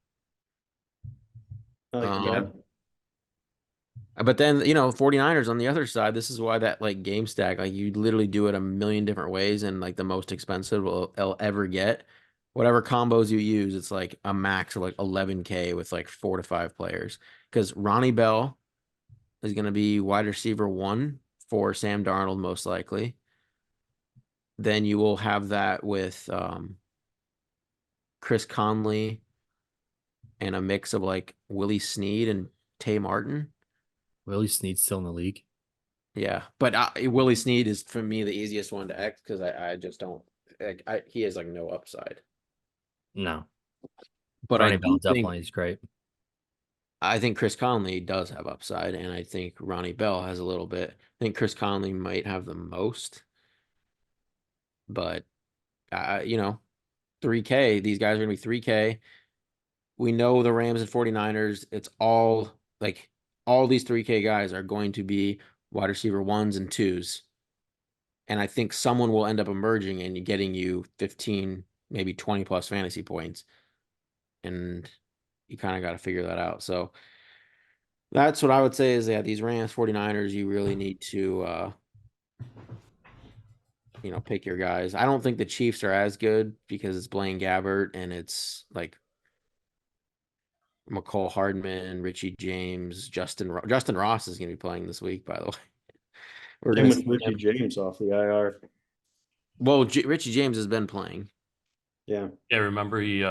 Yeah. Um, but then, 49ers on the other side, this is why that like game stack, like you literally do it a million different ways, and like the most expensive will ever get. Whatever combos you use, it's like a max of like 11K with like 4 to 5 players. Because Ronnie Bell is going to be wide receiver one for Sam Darnold, most likely. Then you will have that with Chris Conley and a mix of like Willie Snead and Tay Martin. Willie Snead's still in the league. Yeah, but Willie Snead is for me the easiest one to X because I just don't like he has like no upside. No. But Ronnie Bell definitely is great. I think Chris Conley does have upside, and I think Ronnie Bell has a little bit. I think Chris Conley might have the most, but 3K. These guys are gonna be 3K. We know the Rams and 49ers. It's all these 3K guys are going to be wide receiver ones and twos. And I think someone will end up emerging and getting you 15, maybe 20 plus fantasy points. And you kind of got to figure that out. So that's what I would say is, yeah, these Rams 49ers, you really need to pick your guys. I don't think the Chiefs are as good because it's Blaine Gabbert and it's like McCole Hardman, Richie James, Justin Ross is going to be playing this week, by the way. We're Same going to with see Richie him. James off the IR. Well, Richie James has been playing. Yeah. Yeah, remember he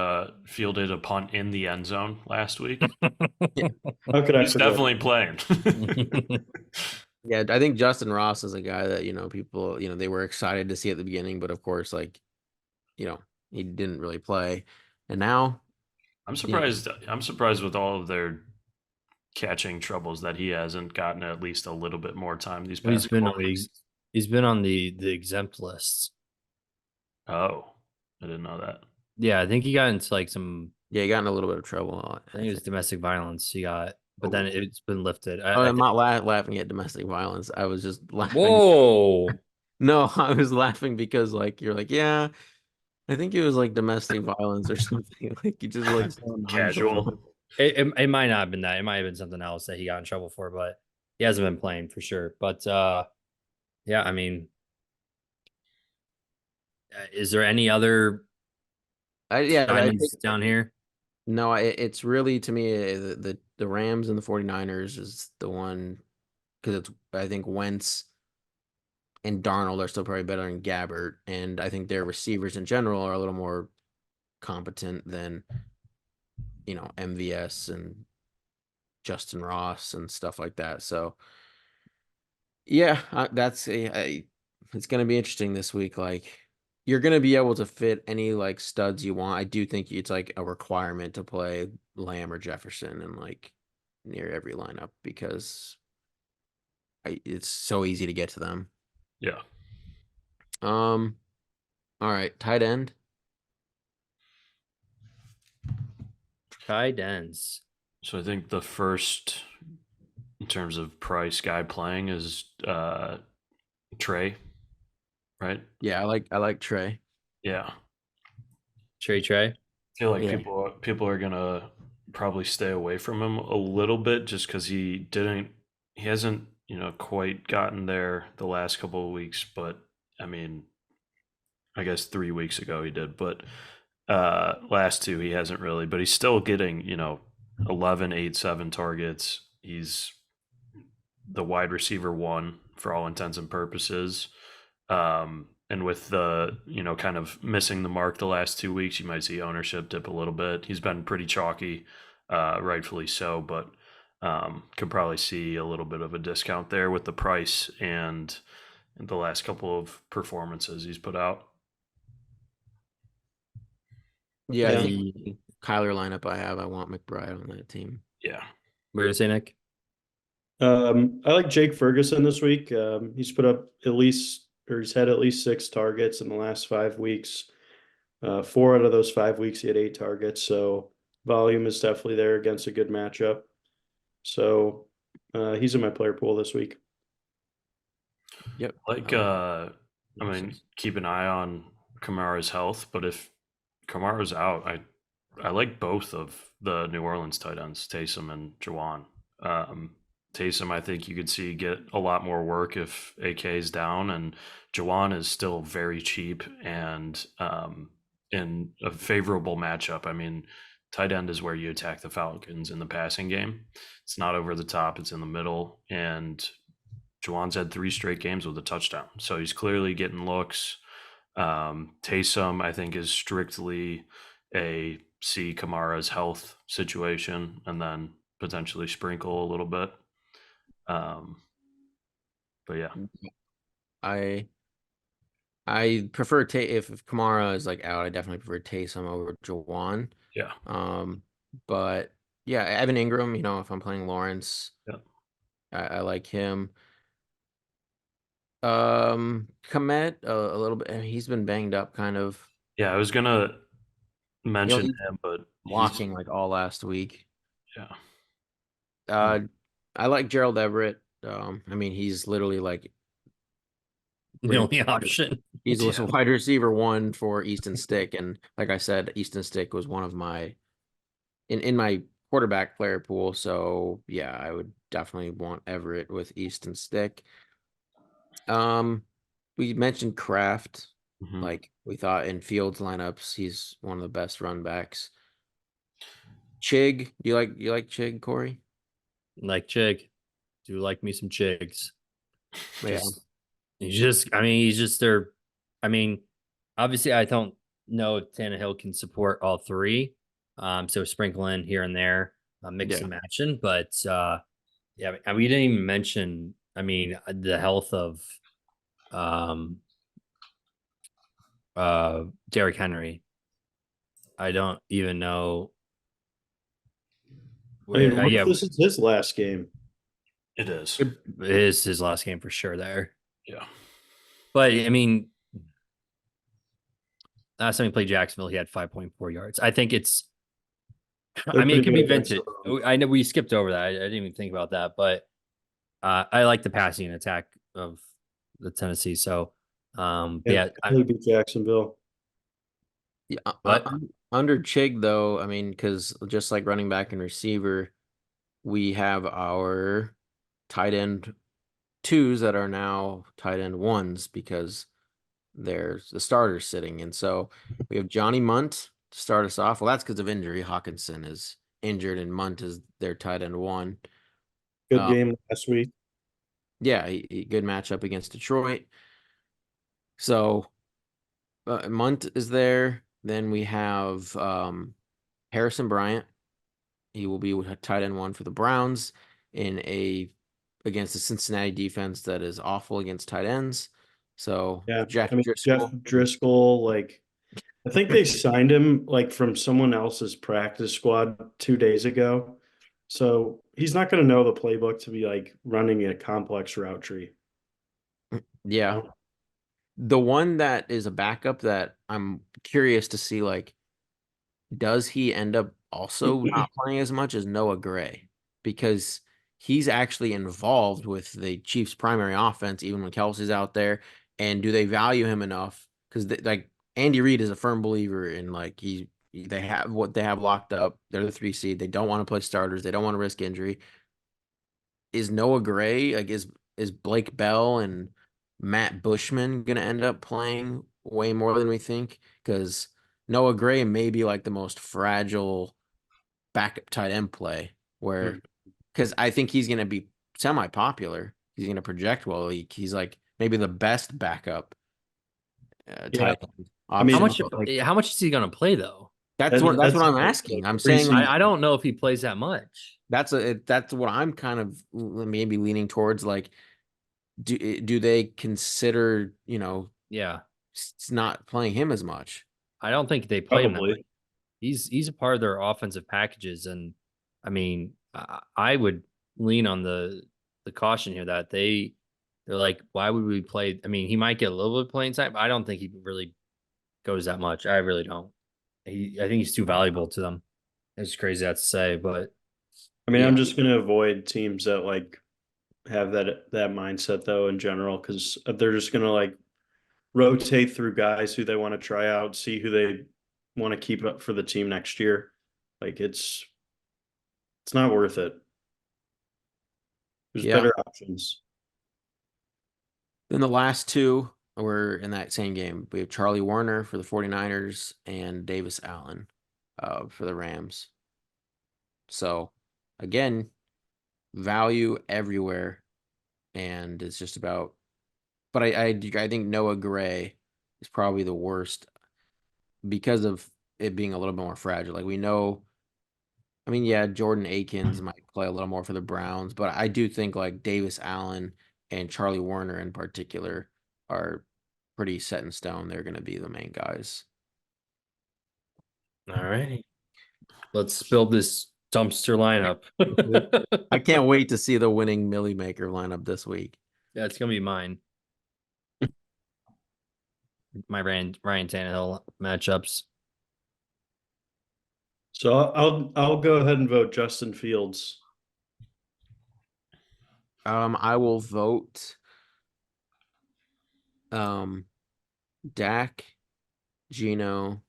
fielded a punt in the end zone last week? Yeah. How could I He's forget? definitely playing. Yeah, I think Justin Ross is a guy that, people, they were excited to see at the beginning, but of course, like, he didn't really play. And now, I'm you know, surprised. I'm surprised with all of their catching troubles that he hasn't gotten at least a little bit more time these Well, past couple of weeks. he's been on the exempt lists. Oh, I didn't know that. Yeah, I think he got into like some. Yeah, he got in a little bit of trouble. I I think it was think. domestic violence. He got, but Oh, then it's been lifted. I I'm think. not laughing at domestic violence. I was just laughing. Whoa! No, I was laughing because like you're like, yeah, I think it was like domestic violence or something. Like you just like so nonchalant. Casual. It might not have been that. It might have been something else that he got in trouble for, but he hasn't been playing for sure. But yeah, I mean, is there any other I think items down here? no, it's really to me the Rams and the 49ers is the one because it's I think Wentz and Darnold are still probably better than Gabbert, and I think their receivers in general are a little more competent than MVS and Justin Ross and stuff like that. So yeah, it's going to be interesting this week. Like you're going to be able to fit any like studs you want. I do think it's like a requirement to play Lamb or Jefferson and like near every lineup because it's so easy to get to them. Yeah. Um, all right, tight end. Tight ends. So I think the first, in terms of price guy playing, is Trey, right? Yeah, I like Trey. Yeah. Trey. I feel like Yeah. people are gonna probably stay away from him a little bit just because he hasn't quite gotten there the last couple of weeks, but I mean, I guess 3 weeks ago he did, but last two he hasn't really, but he's still getting 11, 8, 7 targets. He's the wide receiver one for all intents and purposes. And with the, kind of missing the mark the last 2 weeks, you might see ownership dip a little bit. He's been pretty chalky, rightfully so, but could probably see a little bit of a discount there with the price and the last couple of performances he's put out. Yeah, I Yeah. think Kyler lineup I want McBride on that team. Yeah. We're gonna say Nick. I like Jake Ferguson this week. He's put up he's had at least 6 targets in the last 5 weeks. 4 out of those 5 weeks, he had 8 targets. So volume is definitely there against a good matchup. So he's in my player pool this week. Yep. Like, I mean, keep an eye on Kamara's health, but if Kamara's out, I like both of the New Orleans tight ends, Taysom and Jawan. Taysom, I think you could see get a lot more work if AK is down, and Jawan is still very cheap and in a favorable matchup. I mean, tight end is where you attack the Falcons in the passing game. It's not over the top; it's in the middle, and Jawan's had 3 straight games with a touchdown, so he's clearly getting looks. Taysom, I think, is strictly a see Kamara's health situation and then potentially sprinkle a little bit. But yeah, I I prefer if Kamara is like out, I definitely prefer Taysom over Jawan. yeah, But yeah, Evan Ingram, if I'm playing Lawrence, yeah. I like him. Komet a little bit. He's been banged up, kind of. Yeah, I was gonna mention He's him, but he's blocking like all last week. yeah, Uh, I like Gerald Everett. I mean, he's literally like The pretty only option. He's yeah, a wide receiver one for Easton Stick, and like I said, Easton Stick was one of my in my quarterback player pool. So yeah, I would definitely want Everett with Easton Stick. We mentioned Kraft, hmm like we thought in Fields lineups, he's one of the best run backs. Chig, you like Chig, Corey? Like Chig. Do like me some Chigs. Yeah, I mean, he's just there. I mean, obviously, I don't know if Tannehill can support all three. So sprinkle in here and there, mix yeah, and matching. But yeah, we didn't even mention. I mean, the health of um Derrick Henry. I don't even know. I mean, what if Yeah, this is his last game? it is. it is his last game for sure there. Yeah, But I mean, last time he played Jacksonville, he had 5.4 yards. I think it's. I They're mean, it pretty could good be against vintage. the run. I know we skipped over that. I didn't even think about that, but I like the passing attack of the Tennessee. So, Yeah, yeah. they beat Jacksonville. Yeah, But under Chig though, I mean, because just like running back and receiver, we have our tight end twos that are now tight end ones because there's the starters sitting. And so we have Johnny Munt to start us off. Well, that's because of injury. Hawkinson is injured and Munt is their tight end one. Good Uh, game last week. yeah, good matchup against Detroit. So Munt is there. Then we have Harrison Bryant. He will be with tight end one for the Browns in a against the Cincinnati defense that is awful against tight ends. So Yeah, Jeff I mean Jeff Driscoll. Driscoll, like I think they signed him like from someone else's practice squad 2 days ago. So he's not going to know the playbook to be like running a complex route tree. Yeah. You The one that is a backup that I'm curious to see, like, does he end up also know? not playing as much as Noah Gray? Because he's actually involved with the Chiefs' primary offense, even when Kelsey's out there. And do they value him enough? Because like Andy Reid is a firm believer in like they have what they have locked up. They're the 3 seed. They don't want to play starters. They don't want to risk injury. Is Noah Gray like is Blake Bell and Matt Bushman gonna end up playing way more than we think? Because Noah Gray may be like the most fragile backup tight end play where because I think he's gonna be semi-popular. He's gonna project well. He's like maybe the best backup Yeah, tight end I how option. mean much? But like How much is he going to play though? that's what that's I'm the asking. I'm saying preseason. like I don't know if he plays that much. that's what I'm kind of maybe leaning towards. Like, do they consider Yeah, not playing him as much? I don't think they play him that much. Probably. He's a part of their offensive packages, and I mean, I would lean on the caution here that they're like, why would we play? I mean, he might get a little bit of playing time, but I don't think he really goes that much. I really don't. I think he's too valuable to them. It's crazy that to say, but I mean, Yeah, I'm just going to avoid teams that like have that mindset though in general because they're just going to like rotate through guys who they want to try out, see who they want to keep up for the team next year. Like it's not worth it. There's yeah. better options. Then the last two were in that same game. We have Charlie Warner for the 49ers and Davis Allen for the Rams. So again, value everywhere, and it's just about. But I think Noah Gray is probably the worst because of it being a little bit more fragile. Like we know, I mean, yeah, Jordan Akins might play a little more for the Browns, but I do think like Davis Allen and Charlie Warner in particular are pretty set in stone. They're going to be the main guys. all right. Let's build this dumpster lineup. I can't wait to see the winning Millie Maker lineup this week. That's gonna be mine. My Ryan Tannehill matchups. So I'll go ahead and vote Justin Fields. I will vote um Dak, Gino,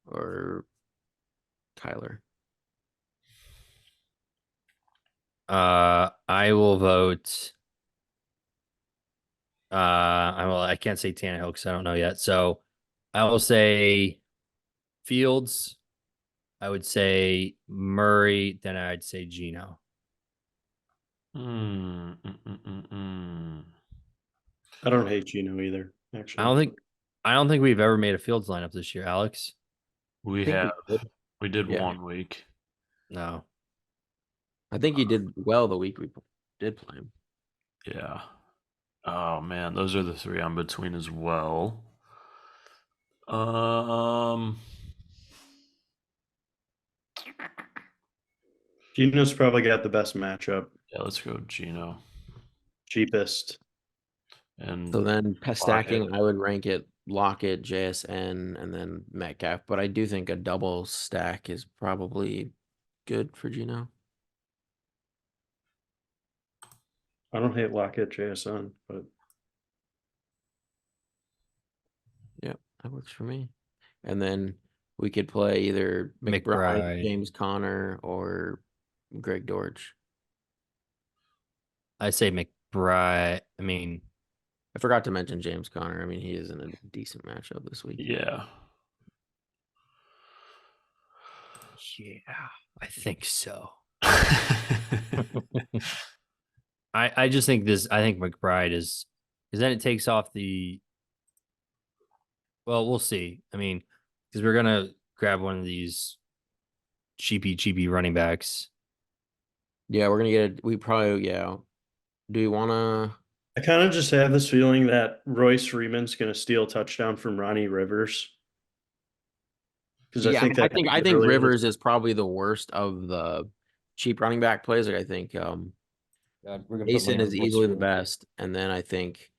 or Kyler. I will vote. I can't say Tannehill because I don't know yet. So I will say Fields. I would say Murray. Then I'd say Gino. Mm, mm, mm, mm, mm. I don't hate Gino either, I actually. don't think I don't think we've ever made a Fields lineup this year, Alex. I We think have we did. we did Yeah, 1 week. No. I think he did well the week we did play him. Yeah. Oh man, those are the three I'm between as well. Um, Gino's probably got the best matchup, yeah, let's go Gino. cheapest. and So then Lockett. stacking, I would rank it Lockett, JSN, and then Metcalf. But I do think a double stack is probably good for Gino. I don't hate Lockett JSN, but Yep, that works for me. And then we could play either McBride, McBride. James Conner, or Greg Dortch. I say McBride. I mean, I forgot to mention James Conner. I mean, he is in a decent matchup this week. Yeah. yeah, I think so. I just think this. I think McBride is because then it takes off the. Well, we'll see. I mean, because we're gonna grab one of these cheapy running backs. Yeah, we're gonna get we probably Do we wanna I kind of just have this feeling that Royce Freeman's going to steal a touchdown from Ronnie Rivers because I Yeah, I think mean, I that think I happened think earlier this. Rivers is probably the worst of the cheap running back plays. Like I think God, we're gonna put money Mason on is Royce easily the Freeman. best, and then I think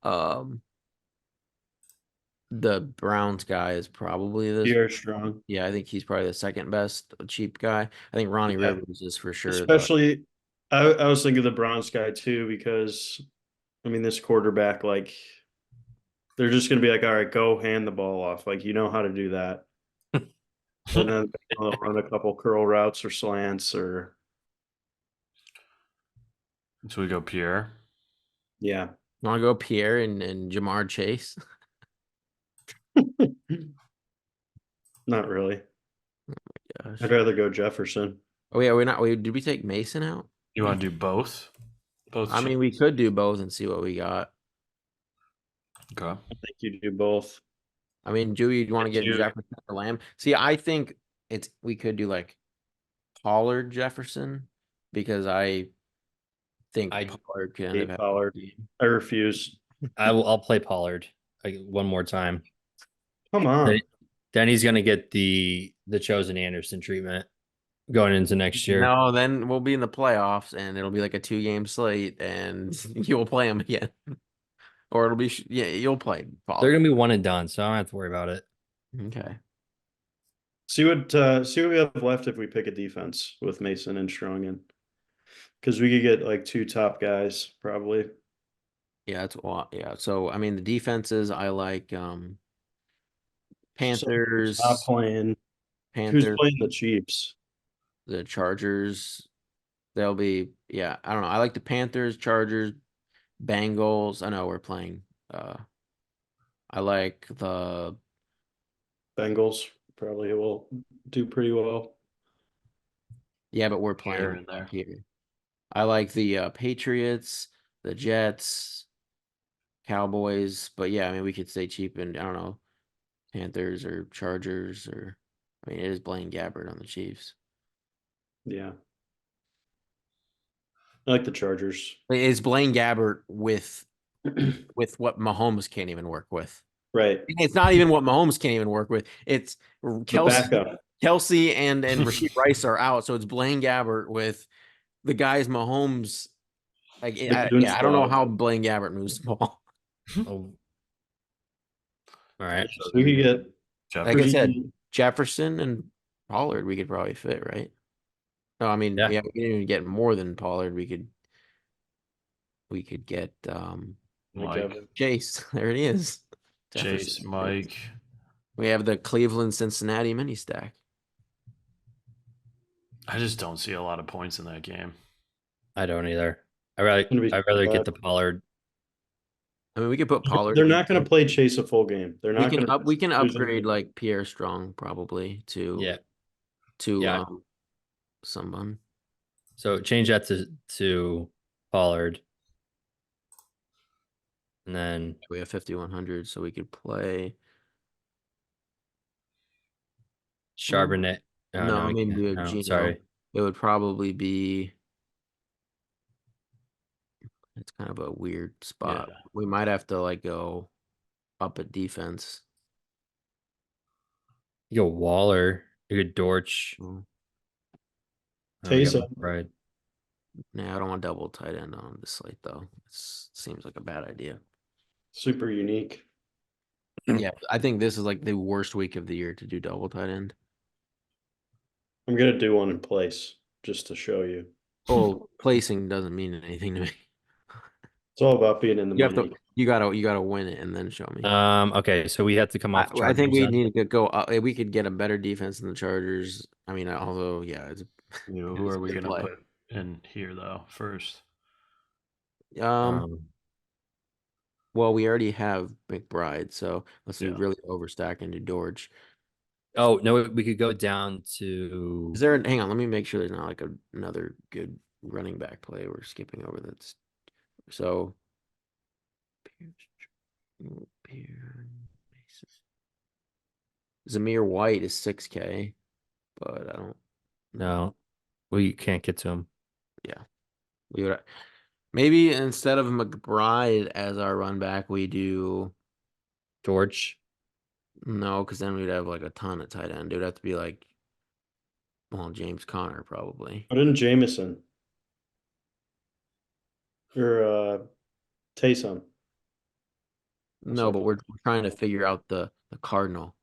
um the Browns guy is probably this. Pierre Strong. Yeah, I think he's probably the second best cheap guy. I think Ronnie Yeah. Rivers is for sure the Especially, I was thinking the Browns guy too because I mean this quarterback like they're just going to be like, all right, go hand the ball off, like you know how to do that, and then they'll run a couple curl routes or slants or So we go Pierre. yeah. want to go Pierre and Jamar Chase. Not really. Gosh. I'd rather go Jefferson. Oh yeah, we're not. Did we take Mason out? You want to do both? Both. I mean, we could do both and see what we got. Okay. I think you do both. I mean, do you want to It's get you. Jefferson or Lamb? See, I think we could do like Pollard Jefferson because I think I Pollard can end up Hate having a Pollard. good game. I refuse. I'll play Pollard like one more time. Come on. Then he's gonna get the chosen Anderson treatment going into next year. No, then we'll be in the playoffs and it'll be like a 2-game slate and you'll play him again. Or it'll be you'll play They're Pollard. gonna be one and done, so I don't have to worry about it. Okay. See what we have left if we pick a defense with Mason and Strong in. Because we could get like two top guys probably. Yeah, that's a lot. Yeah. So I mean the defenses I like So who's not Panthers, playing? Who's Panthers, playing the Chiefs? the Chargers. They'll be I don't know. I like the Panthers, Chargers, Bengals. I know we're playing I like the Bengals probably will do pretty well. but we're Pierre playing in there. here. I like the Patriots, the Jets, Cowboys, but yeah, I mean we could stay cheap and I don't know, Panthers or Chargers or I mean it is Blaine Gabbert on the Chiefs. Yeah. I like the Chargers. It's Blaine Gabbert with what Mahomes can't even work with. Right. It's not even what Mahomes can't even work with. It's The Kelsey, backup. Kelsey and Rasheed Rice are out, so it's Blaine Gabbert with the guys Mahomes. Like, The Goon I don't know Squad. how Blaine Gabbert moves the ball. Oh. All right. So we could get Like I said, pretty Jefferson and Pollard, we could probably fit, right? No, I mean, Yeah. we didn't even get more than Pollard. We could get Mike, Chase. There it is. Chase, Jefferson. Mike. We have the Cleveland Cincinnati mini stack. I just don't see a lot of points in that game. I don't either. Gonna be I'd rather get bad. the Pollard. I mean, we could put Pollard. They're not going to play Chase a full game. They're not going to. We can upgrade like Pierre Strong probably Yeah. to Yeah. someone. So change that to Pollard. And then We have 5,100, so we could play. Charbonnet. Oh, No, I we mean can't. we have No, Gino. sorry. It would probably be. It's kind of a weird spot. Yeah. We might have to like go up at defense. You go Waller. You go Dortch. Mm. Oh, we got Taysom. McBride. Nah, I don't want double tight end on the slate though. It seems like a bad idea. Super unique. Yeah, I think this is like the worst week of the year to do double tight end. I'm gonna do one in place just to show you. Oh, placing doesn't mean anything to me. It's all about being in the You have to money. you gotta win it and then show me. Okay, so we have to come off I think Chargers we then. need to go up. We could get a better defense than the Chargers. I mean, although yeah, You know, it who is are a we good gonna play. put in here though first? Um, Um, well, we already have McBride, so let's do Yeah. really overstack and do George. oh no, we could go down Is to there? Hang on, let me make sure there's not like another good running back play we're skipping over. That's so. Zamir White is 6K, but I don't. no, we can't get to him. Yeah, we would maybe instead of McBride as our run back, we do George. no, because then we'd have like a ton of tight end. It would have to be like, well, James Conner probably. Put in Jameson or Taysom. No, but we're trying to figure out the Cardinal,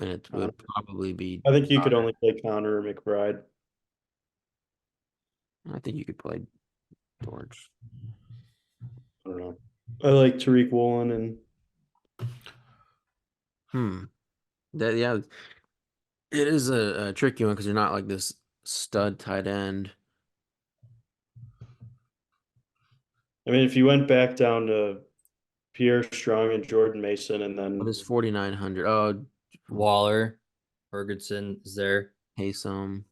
and it would probably be. I think you could only play Connor or McBride. I think you could play George. I don't know. I like Tariq Woolen and That yeah, it is a tricky one because you're not like this stud tight end. I mean, if you went back down to Pierre Strong and Jordan Mason, and What then is 4,900? Oh, Waller, Ferguson is there. Haysom.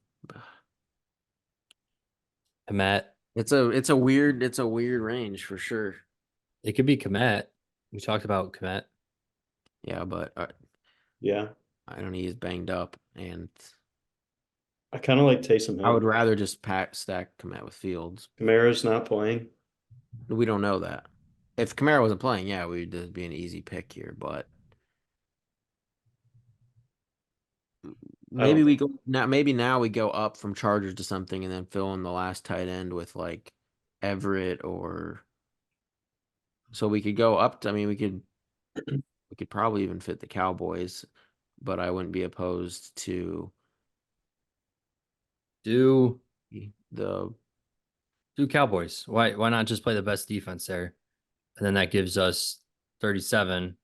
Komet. It's a weird range for sure. It could be Komet. We talked about Komet. Yeah, but yeah, I don't know. He's banged up, and I kind of like Taysom I would Hill. rather just stack Komet with Fields. Kamara's not playing. We don't know that. If Kamara wasn't playing, yeah, we'd just be an easy pick here. But I don't maybe we think go now. Maybe now we go up from Chargers to something, and then fill in the last tight end with like Everett or so we could go up to. I mean, we could probably even fit the Cowboys, but I wouldn't be opposed to Do the. do Cowboys. Why not just play the best defense there? And then that gives us 37,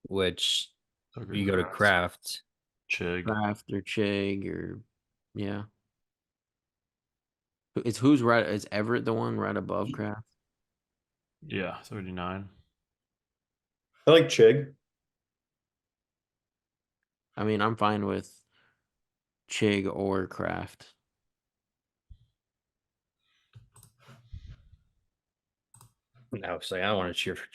which you go to Kraft. Chig. Kraft or Chig or yeah. Who's right? Is Everett the one right above Kraft? Yeah, 39. I like Chig. I mean, I'm fine with Chig or Kraft. No, so I don't want to cheer for.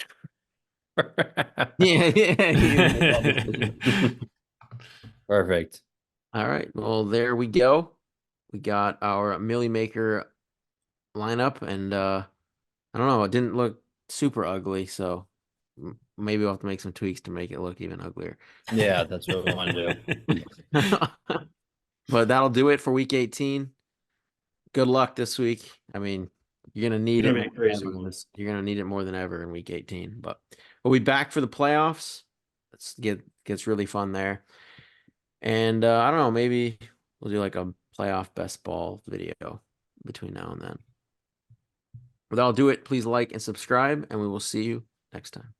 Yeah, yeah. You can make that decision. Perfect. All right. Well, there we go. We got our Millie Maker lineup, and I don't know. It didn't look super ugly, so maybe we'll have to make some tweaks to make it look even uglier. Yeah, that's what we want to do. But that'll do it for week 18. Good luck this week. I mean, you're gonna need Gonna it be a more than crazy ever. one. You're gonna need it more than ever in week 18. But we'll be back for the playoffs. Gets really fun there. And I don't know, maybe we'll do like a playoff best ball video between now and then. But that'll do it. Please like and subscribe, and we will see you next time.